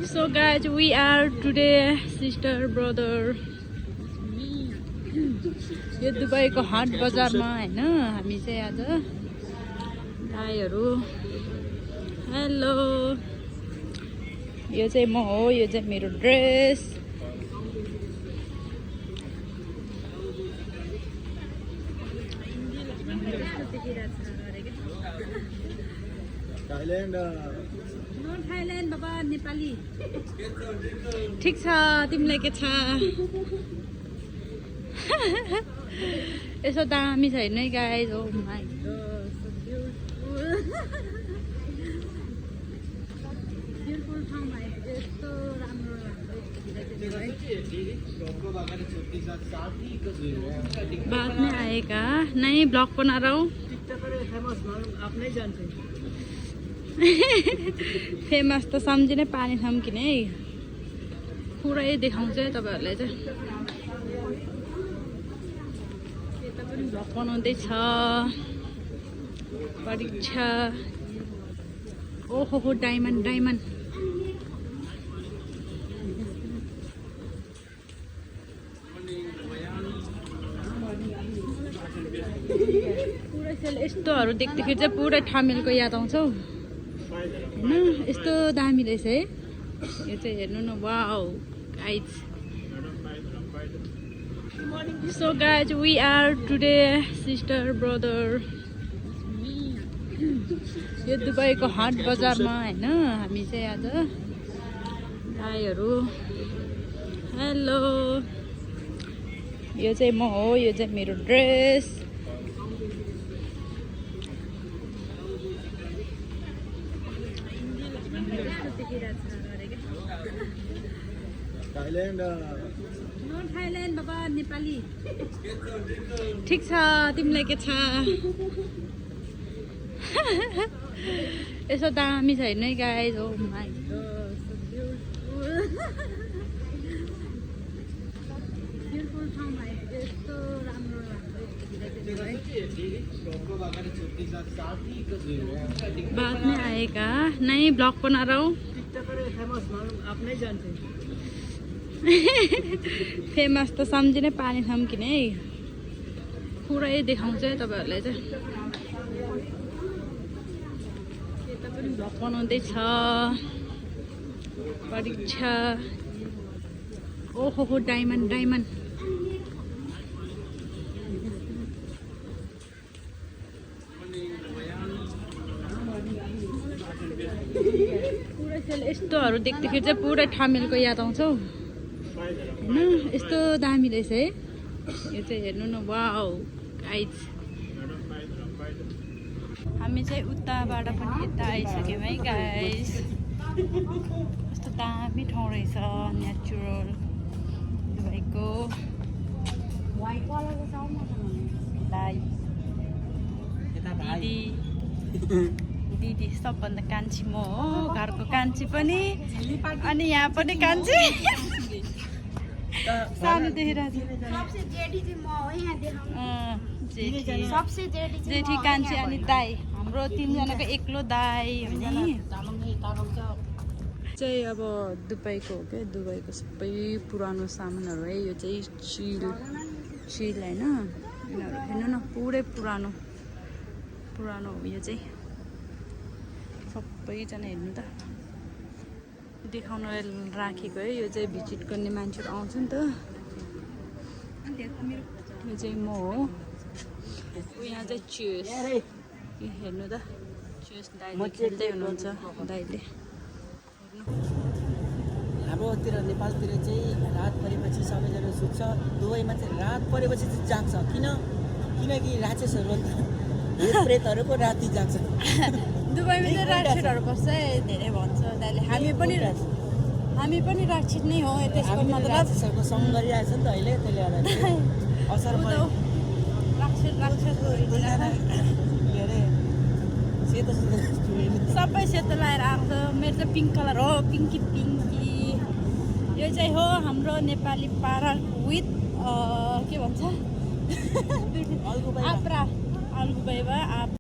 So guys, we are today sister brother. यो दुबईको हाट बजारमा हैन हामी चाहिँ आज दाइहरु हेलो यो चाहिँ म हो यो चाहिँ मेरो ड्रेस थाइल्यान्ड नो थाइल्यान्ड बाबा नेपाली ठीक छ तिमीलाई के छ यसो दामी छैन है guys oh my god so beautiful ठाउँ भएको यस्तो राम्रो बाद में आएगा नहीं ब्लॉग बना रहा हूँ फेमस त सम्झिनै पानी सम्किने है पुरै देखाउँछ है तपाईहरुलाई चाहिँ यता पनि भ्लग बनाउँदै छ परीक्षा ओहो हो डायमन्ड डायमन्ड पुरै सेल यस्तोहरु देख्दाखेरि चाहिँ पुरै ठमेलको याद आउँछ हौ हैन यस्तो दामी रहेछ है यो चाहिँ हेर्नु न wow guys So guys, we are today sister brother. यो दुबईको हाट बजारमा हैन हामी चाहिँ आज दाइहरु हेलो यो चाहिँ म हो यो चाहिँ मेरो ड्रेस थाइल्यान्ड नो थाइल्यान्ड बाबा नेपाली ठीक छ तिमीलाई के छ यसो दामी छैन है guys oh my god so beautiful ठाउँ भएको यस्तो राम्रो बाद में आएगा नहीं ब्लॉग बना रहा हूँ फेमस त सम्झिनै पानी सम्किने है पुरै देखाउँछ है तपाईहरुलाई चाहिँ यता पनि भ्लग बनाउँदै छ परीक्षा ओहो हो डायमन्ड डायमन्ड पुरै सेल यस्तोहरु देख्दाखेरि चाहिँ पुरै ठमेलको याद आउँछ हौ हैन यस्तो दामी रहेछ है यो चाहिँ हेर्नु न वाउ गाइज हामी चाहिँ उताबाट पनि यता आइसक्यौँ है गाइज कस्तो दामी ठाउँ रहेछ नेचुरल दुबईको दिदी सबभन्दा कान्छी म हो घरको कान्छी पनि अनि यहाँ पनि कान्छी सानो देखिरहेको जेठी कान्छी अनि दाई हाम्रो तीनजनाको एक्लो दाई हो नि चाहिँ अब दुबईको हो क्या दुबईको सबै पुरानो सामानहरू है यो चाहिँ चिल होइन यिनीहरू हेर्नु न पुरै पुरानो पुरानो हो यो चाहिँ सबैजना हेर्नु त देखाउन राखेको है यो चाहिँ भिजिट गर्ने मान्छेहरू आउँछ नि त यो चाहिँ म हो यहाँ चाहिँ चियर्स हेर्नु त चियर्स दाइले खेल्दै हुनुहुन्छ दाइले हाम्रोतिर नेपालतिर चाहिँ रात परेपछि सबैजना सुत्छ दुबईमा चाहिँ रात परेपछि चाहिँ जाग्छ किनकि राक्षसहरू भूत प्रेतहरू पो राति जाग्छ दुबईमा चाहिँ राक्षसहरू बस्छ धेरै भन्छ दाइले हामी पनि राक्षस नै हो त्यसको मतलब राक्षसहरूको सङ्ग गरिरहेछ नि त अहिले त्यसले गर्दा असर राक्षस के अरे सेतो सबै सेतो लगाएर आउँछ मेरो चाहिँ पिङ्क कलर हो पिङ्की यो चाहिँ हो हाम्रो नेपाली पारा विथ के भन्छ आप्रा अलगुबैबा